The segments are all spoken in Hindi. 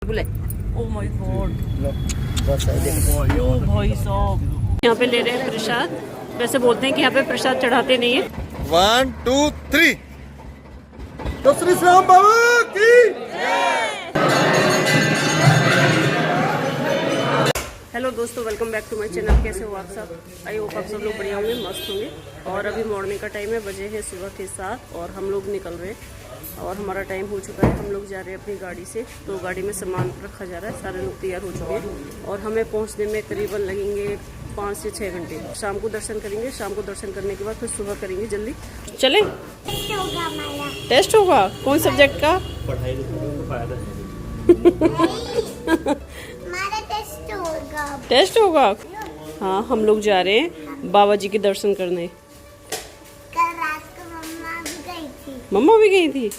इधर ओह माय गॉड, ओ भाई साहब, यहाँ पे ले रहे हैं प्रसाद। वैसे बोलते हैं कि यहाँ पे प्रसाद चढ़ाते नहीं है। 1 2 3 तो श्री श्याम बाबा की। हेलो दोस्तों, welcome back to my channel. कैसे हो आप सब? आई होप आप सब लोग बढ़िया होंगे, मस्त होंगे। और अभी मॉर्निंग का टाइम है, बजे हैं सुबह के 7 और हम लोग निकल रहे हैं और हमारा टाइम हो चुका है। हम लोग जा रहे हैं अपनी गाड़ी से, तो गाड़ी में सामान रखा जा रहा है। सारे लोग तैयार हो चुके हैं और हमें पहुंचने में करीबन लगेंगे 5 से 6 घंटे। शाम को दर्शन करेंगे, शाम को दर्शन करने के बाद फिर सुबह करेंगे जल्दी। चलें? टेस्ट होगा कौन सब्जेक्ट का? पढ़ाई को फायदा टेस्ट होगा। हाँ, हम लोग जा रहे हैं बाबा जी के दर्शन करने। कल रात को मम्मा भी गई थी। मम्मा भी गई थी।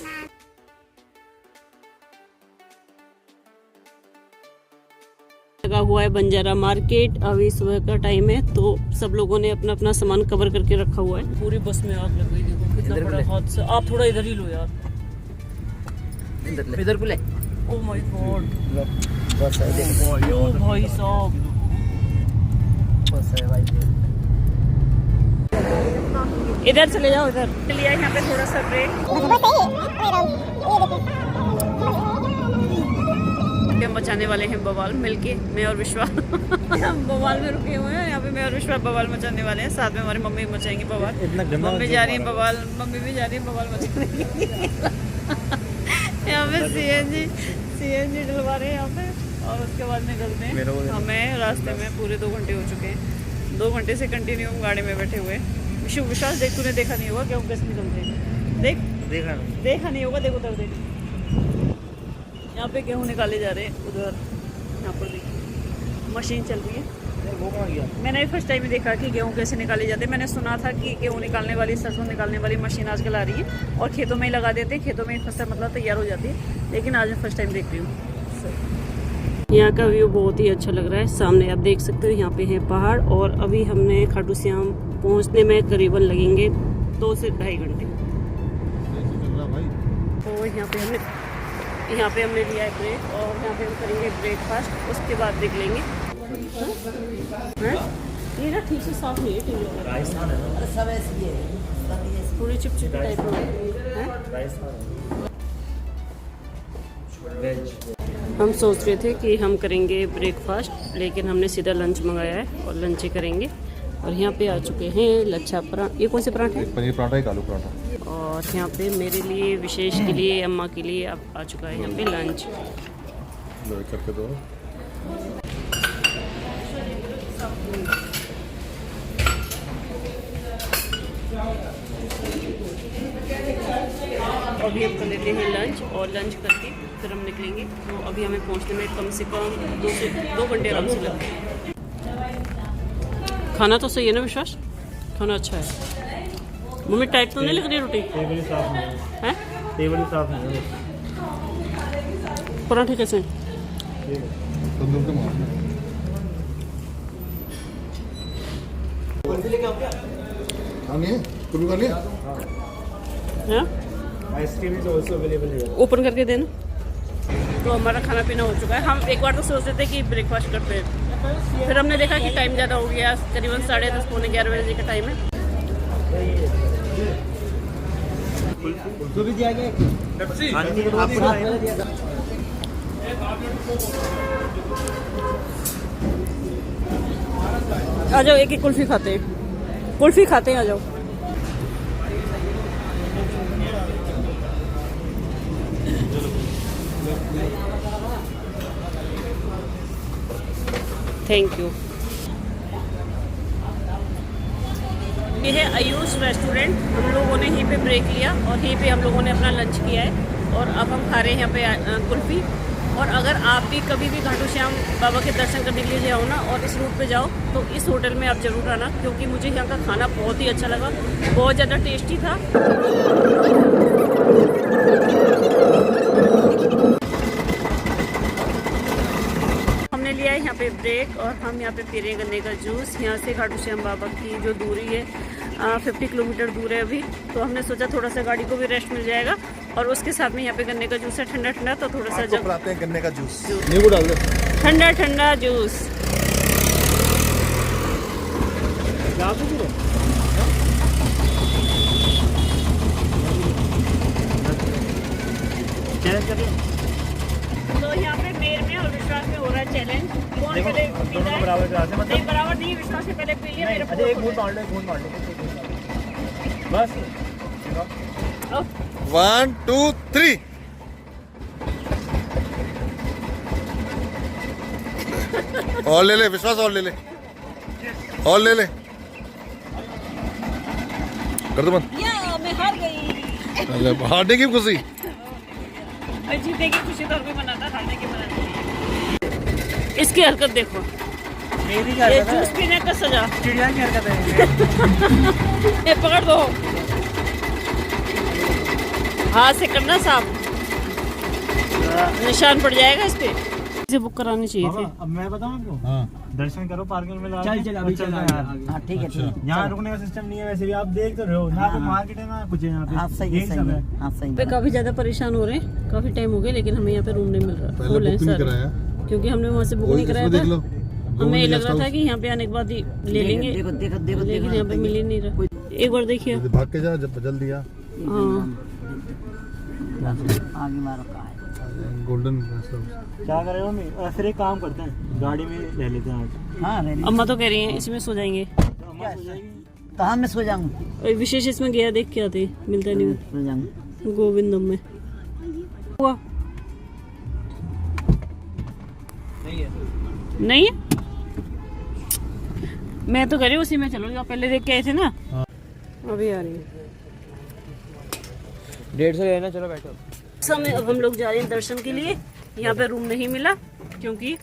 लगा हुआ है बंजारा मार्केट। अभी सुबह का टाइम है तो सब लोगों ने अपना अपना सामान कवर करके रखा हुआ है। पूरी बस में आग लग गई, देखो कितना बड़ा हादसा। आप थोड़ा इधर ही लो यार, इधर को ले। ओह माय गॉड, बस है, देखो ओ भाई साहब, बस है भाई। इधर चले जाओ, इधर लिया यहाँ पे थोड़ा सा ब्रेक। हम बचाने वाले हैं बवाल मिलके, मैं और विश्वास। हम बवाल में रुके हुए हैं यहाँ पे, मैं और विश्वास बवाल मचाने वाले हैं। साथ में हमारी मम्मी मचाएंगी बवाल। मम्मी जा रही है बवाल, मम्मी भी जा रही है बवाल मचाने के लिए। यहाँ पे सीएनजी डलवा रहे हैं यहाँ पे और उसके बाद निकलते हैं। हमें रास्ते में पूरे 2 घंटे हो चुके हैं। 2 घंटे से कंटिन्यू हम गाड़ी में बैठे हुए। विश्वास देख, तूने देखा नहीं होगा गेहूँ कैसे निकलते हैं। देखा नहीं होगा, देखो उधर देख, यहाँ पे गेहूँ निकाले जा रहे हैं। उधर यहाँ पर देखिए मशीन चल रही है। मैंने फर्स्ट टाइम ही देखा कि गेहूँ कैसे निकाले जाते हैं। मैंने सुना था कि गेहूँ निकालने वाली, सरसों निकालने वाली मशीन आजकल आ रही है और खेतों में ही लगा देते हैं। खेतों में ही फसल मतलब तैयार हो जाती है, लेकिन आज मैं फर्स्ट टाइम देख रही हूँ। यहाँ का व्यू बहुत ही अच्छा लग रहा है। सामने आप देख सकते हो, यहाँ पे है पहाड़ और अभी हमने खाटू श्याम पहुँचने में करीबन लगेंगे 2 से 2.5 घंटे। और यहाँ पे हमने लिया है ब्रेक और यहाँ पे हम करेंगे ब्रेकफास्ट, उसके बाद निकलेंगे। ये ना ठीक से साफ नहीं है, राजस्थान है सब ऐसी है, थोड़ी चिपचिपी टाइप में। हम सोच रहे थे कि हम करेंगे ब्रेकफास्ट, लेकिन हमने सीधा लंच मंगाया है और लंच ही करेंगे। और यहाँ पे आ चुके हैं लच्छा पराठा। ये कौन से पराठे? पनीर पराठा, एक आलू पराठा। और यहाँ पे मेरे लिए, विशेष के लिए, अम्मा के लिए अब आ चुका है यहाँ पे लंच। करके दो। अभी हम कर लेते हैं लंच और लंच करके फिर हम निकलेंगे। तो अभी हमें पहुँचने में कम से कम 2 घंटे आराम से लगते हैं। खाना तो सही है ना विश्वास? खाना अच्छा है। मम्मी टाइट तो नहीं लग रही रोटी? टेबल साफ नहीं है, टेबल साफ नहीं है। पराठे कैसे हैं? तंदूर के मार खानी है, तुम खा लिया? हाँ, आइसक्रीम इज आल्सो अवेलेबल है। ओपन करके देना। तो हमारा खाना पीना हो चुका है। हम एक बार तो सोच रहे थे कि ब्रेकफास्ट करते हैं, फिर हमने देखा कि टाइम ज़्यादा हो गया, करीबन 10:30 पौने 11 बजे का टाइम है। तो भी दिया गया आ जाओ, एक कुल्फी खाते हैं, कुल्फी खाते हैं, आ जाओ। Thank you. ये है आयुष रेस्टोरेंट। हम लोगों ने यहीं पे ब्रेक लिया और यहीं पे हम लोगों ने अपना लंच किया है और अब हम खा रहे हैं यहाँ पे कुल्फ़ी। और अगर आप भी कभी भी खाटू श्याम बाबा के दर्शन करने के लिए जाओ ना और इस रूट पे जाओ तो इस होटल में आप ज़रूर आना, क्योंकि मुझे यहाँ का खाना बहुत ही अच्छा लगा, बहुत ज़्यादा टेस्टी था। हमने लिया है यहाँ पे ब्रेक और हम यहाँ पे पी रहे हैं गन्ने का जूस। यहाँ से खाटू श्याम बाबा की जो दूरी है 50 किलोमीटर दूर है अभी, तो हमने सोचा थोड़ा सा गाड़ी को भी रेस्ट मिल जाएगा। और उसके साथ में यहाँ पे गन्ने का जूस है, ठंडा ठंडा, तो थोड़ा सा जब बनाते हैं गन्ने का जूस, नींबू डाल दो। ठंडा ठंडा जूस। चैलेंज कर लो। तो यहाँ पे मेर में और विश्वास में हो रहा है चैलेंज, कौन देखो, पहले दोनों पीता है। बराबर क्लास है, मतलब नहीं बराबर नहीं, विश्वास से पहले पी लिया मेरे अरे एक घूंट मार लो, एक घूंट मार लो, बस। 1 2 3। और ले ले विश्वास, और ले ले, और ले ले, कर दो बंद। या मैं हार गई। अरे हारने की खुशी। मैं जीते की खुशी तो कोई मनाता, हारने की मनाती। इसकी हरकत देखो, मेरी क्या ये हरकत है? जूस पीने का सजा। चिड़िया की हरकत है। ये पकड़ दो, हाथ से करना साफ, निशान पड़ जाएगा इस पे। इसे बुक करानी चाहिए थी। अब मैं बताऊं आपको, हाँ दर्शन करो पार्किंग में। चल चल अभी चल यार, ठीक है ठीक है। यहाँ रुकने का सिस्टम नहीं है वैसे भी, आप देख तो रहे हो ना, कोई मार्केट है ना कुछ है यहाँ पे। हाँ सही यही है सब सही है, हाँ सही पे है। काफी ज्यादा परेशान हो रहे हैं, काफी टाइम हो गया, लेकिन हमें यहाँ पे रूम नहीं मिल रहा। पहले फुल है बुक नहीं सर, कराया, क्योंकि हमने वहाँ से बुक वही नहीं कराया इसमें देख लो। था। हमें ये लग रहा था कि यहाँ पे आने के बाद ही ले लेंगे, देखो देखो देखो लेकिन यहाँ पे मिल ही नहीं रहा। एक बार देखिए। भाग के जा, जब बदल दिया हाँ आगे मारो कहाँ है? गोल्डन। क्या कर रहे हो मम्मी? फिर एक काम करते हैं, गाड़ी में ले लेते हैं आज। हाँ रेडी। अम्मा तो कह रही हैं इसमें सो जाएंगे। कहाँ मैं सो जाऊँ? और विशेष इसमें गया देख के आते, मिलता नहीं सो जाऊँ। गोविंदम में हुआ नहीं है। मैं तो कह रही हूँ उसी में चलो, जो आप पहले देख के आए थे ना। अभी आ रही है 150 लेना, चलो बैठो। समय अब हम लोग जा रहे हैं दर्शन के लिए। यहाँ पे रूम नहीं मिला, क्योंकि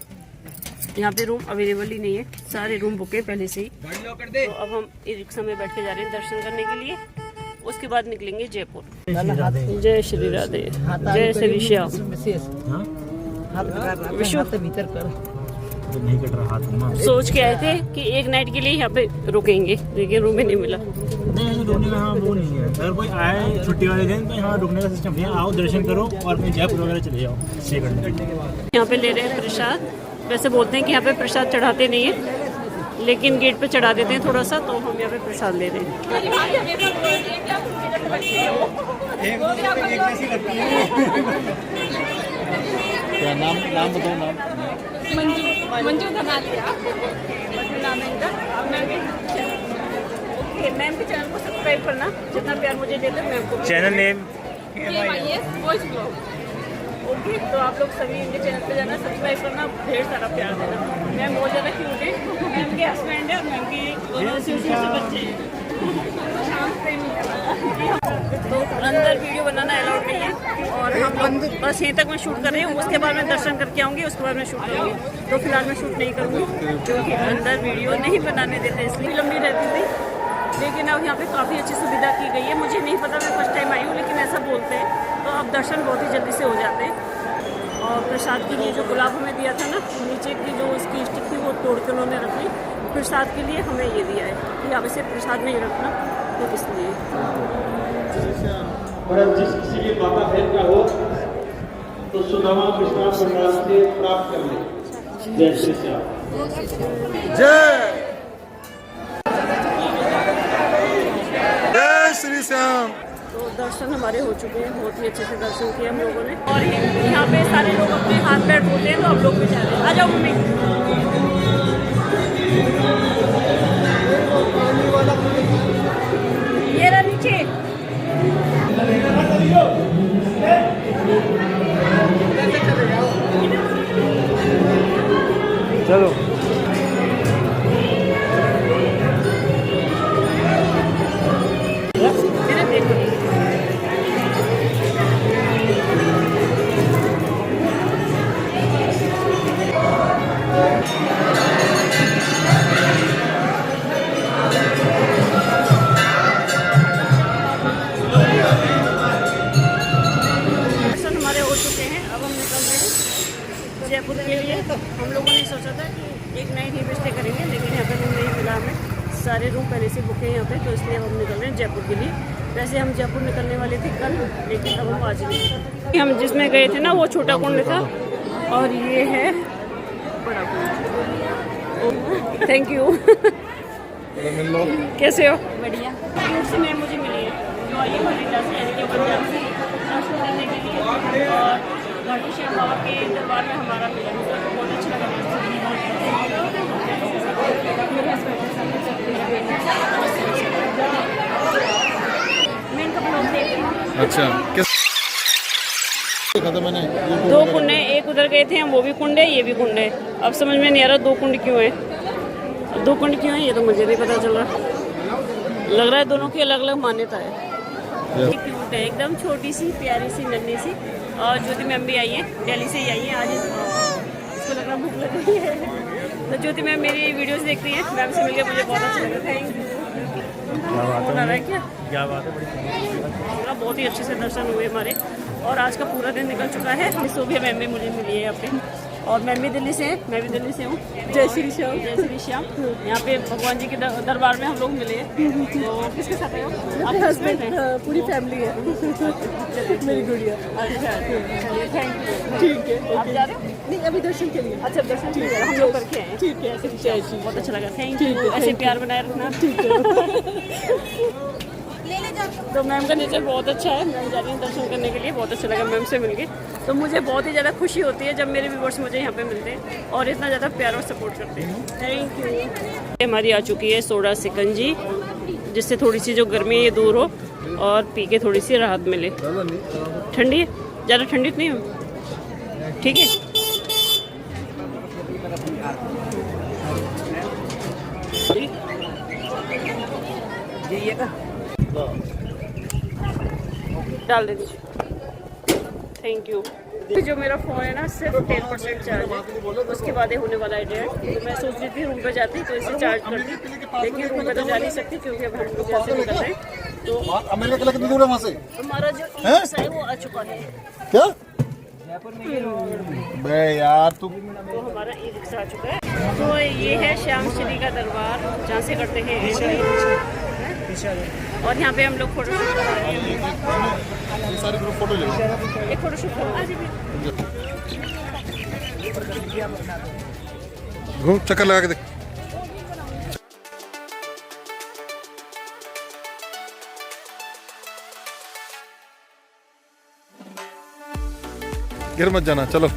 यहाँ पे रूम अवेलेबल ही नहीं है, सारे रूम बुक है पहले से ही। तो अब हम ई रिक्शा में बैठ के जा रहे हैं दर्शन करने के लिए। उसके बाद निकलेंगे जयपुर। जय श्री राधे, जय श्री श्याम। विश्व भीतर कर। तो नहीं कट रहा हाथ में। सोच के आए थे कि एक नाइट के लिए यहाँ पे रुकेंगे, लेकिन रूम ही नहीं मिला। नहीं ऐसे रुकने का हाँ वो नहीं है। अगर कोई आए छुट्टी वाले दिन तो यहाँ रुकने का सिस्टम नहीं है, आओ दर्शन करो और फिर जयपुर वगैरह चले जाओ स्टे करने। यहाँ पे ले रहे हैं प्रसाद। वैसे बोलते हैं कि यहाँ पे प्रसाद चढ़ाते नहीं है, लेकिन गेट पे चढ़ा देते हैं थोड़ा सा, तो हम यहाँ पे प्रसाद ले रहे हैं। क्या नाम बताओ, नाम मंजू धनालिया नाम है इनका। ओके, मैम के चैनल को सब्सक्राइब करना, जितना प्यार मुझे देते हैं मैम को। चैनल नेम ओके, तो आप लोग सभी इनके चैनल पे जाना, सब्सक्राइब करना, ढेर सारा प्यार देना। मैम बहुत ज़्यादा क्यूट है, मैम के हस्बैंड है और मैम के बच्चे हैं। तो अंदर वीडियो बनाना अलाउड नहीं है, और हम लोग बस यहीं तक मैं शूट कर रही हूँ। उसके बाद मैं दर्शन करके आऊँगी, उसके बाद मैं शूट करूँगी। तो फिलहाल मैं शूट नहीं करूँगी, क्योंकि अंदर वीडियो नहीं बनाने देते, इसलिए लंबी रहती थी। लेकिन अब यहाँ पे काफ़ी अच्छी सुविधा की गई है। मुझे नहीं पता, मैं फर्स्ट टाइम आई हूँ, लेकिन ऐसा बोलते हैं। तो अब दर्शन बहुत ही जल्दी से हो जाते हैं। और प्रसाद के लिए जो गुलाब हमें दिया था ना, नीचे की जो इसकी स्टिक थी वो तोड़ के उन्होंने रख ली। प्रसाद के लिए हमें ये दिया है कि अब इसे प्रसाद नहीं रखना, तो इसलिए। और अब जिस किसी के माता बहन का हो तो सुदामा विश्राम भंडार से प्राप्त कर ले। जय श्री श्याम। जय जय श्री श्याम। तो दर्शन हमारे हो चुके हैं, बहुत ही अच्छे से दर्शन किए हम लोगों ने। और यहाँ पे सारे लोग अपने हाथ पैर धोते हैं, तो हम लोग भी जा रहे हैं। आ जाओ मम्मी। ये रहा नीचे। चलो मेरे देखो। दर्शन हमारे हो चुके हैं, अब हम निकल रहे हैं जयपुर के लिए। हम लोगों ने सोचा था कि एक नाइट ही पे स्टे करेंगे, लेकिन यहाँ पे रूम नहीं मिला हमें। सारे रूम पहले से बुक हैं यहाँ पे, तो इसलिए अब हम निकल रहे हैं जयपुर के लिए। वैसे हम जयपुर निकलने वाले थे कल, लेकिन अब हम आज नहीं। हम जिसमें गए थे ना वो छोटा कुंड था, और ये है बड़ा कुंड। Thank you. कैसे हो? बढ़िया। फ्रूट्स में मुझे मिली है जो आई हरिद्वार से, यानी कि पंजाब से, दर्शन करने के लिए, और खाटू श्याम बाबा के दरबार में हमारा मिला, तो बहुत अच्छा लगा। मैं इनका ब्लॉग देख रही हूँ। अच्छा, किस देखा था मैंने? दो कुंड है, एक उधर गए थे हम, वो भी कुंड है, ये भी कुंड है। अब समझ में नहीं आ रहा दो कुंड क्यों है, दो कुंड क्यों है ये तो मुझे नहीं पता चल रहा। लग रहा है दोनों की अलग अलग मान्यता है। क्यूट है एकदम, छोटी सी प्यारी सी नन्ही सी। और ज्योति मैम भी आई है, दिल्ली से ही आई है आज। इसको लग रहा भूख लग रही है, तो ज्योति मैम मेरी वीडियोस देखती है, मैम से मिलकर मुझे बहुत अच्छा लगा। Thank you. क्या बात है, बहुत ही अच्छे से दर्शन हुए हमारे, और आज का पूरा दिन निकल चुका है। सुबह मैम भी मुझे मिली है यहाँ पे, और मैं भी दिल्ली से हैं, मैं भी दिल्ली से हूँ। जय श्री श्याम, जय श्री श्याम। यहाँ पे भगवान जी के दरबार में हम लोग मिले हैं। तो किसके साथ है? आपके हस्बैंड है? पूरी फैमिली है, मेरी गुड़िया। अच्छा, चलिए थैंक यू। ठीक है, आप जा रहे हो? नहीं, अभी दर्शन के लिए। अच्छा, दर्शन के लिए हम लोग करके आए। ठीक है, बहुत अच्छा लगा, थैंक यू। ऐसे प्यार बनाए रखना। ठीक है। तो मैम का नेचर बहुत अच्छा है, मैम जा रही हैं दर्शन करने के लिए, बहुत अच्छा लगा मैम से मिलके। तो मुझे बहुत ही ज़्यादा खुशी होती है जब मेरे व्यूअर्स मुझे यहाँ पे मिलते हैं और इतना ज़्यादा प्यार और सपोर्ट करते हैं। Thank you. हमारी आ चुकी है सोडा सिकंजी, जिससे थोड़ी सी जो गर्मी है ये दूर हो और पी के थोड़ी सी राहत मिले। ठंडी है, ज़्यादा ठंडी तो नहीं हो? ठीक है। डाल दे दीजिए, थैंक यू। जो मेरा फ़ोन है ना सिर्फ 10% चार्ज है, उसके बाद ही होने वाला है डेढ़। तो मैं सोच रही थी रूम पे जाती तो इसे चार्ज करती, लेकिन रूम पे तो जा नहीं सकती क्योंकि अब हम लोग जैसे निकल रहे हैं। तो वहाँ से हमारा जो ई-रिक्शा है वो आ चुका है। क्या बे यार तू, तो हमारा ई-रिक्शा आ चुका है। तो ये है श्याम श्री का दरबार, जहाँ से करते हैं एंट्री। और यहाँ पे हम लोग फोटोशूट कर रहे हैं। ये सारे ग्रुप फोटो ले लो। एक फोटोशूट करो आज भी। घूम चक्कर लगा के देख। गिर मत जाना, चलो।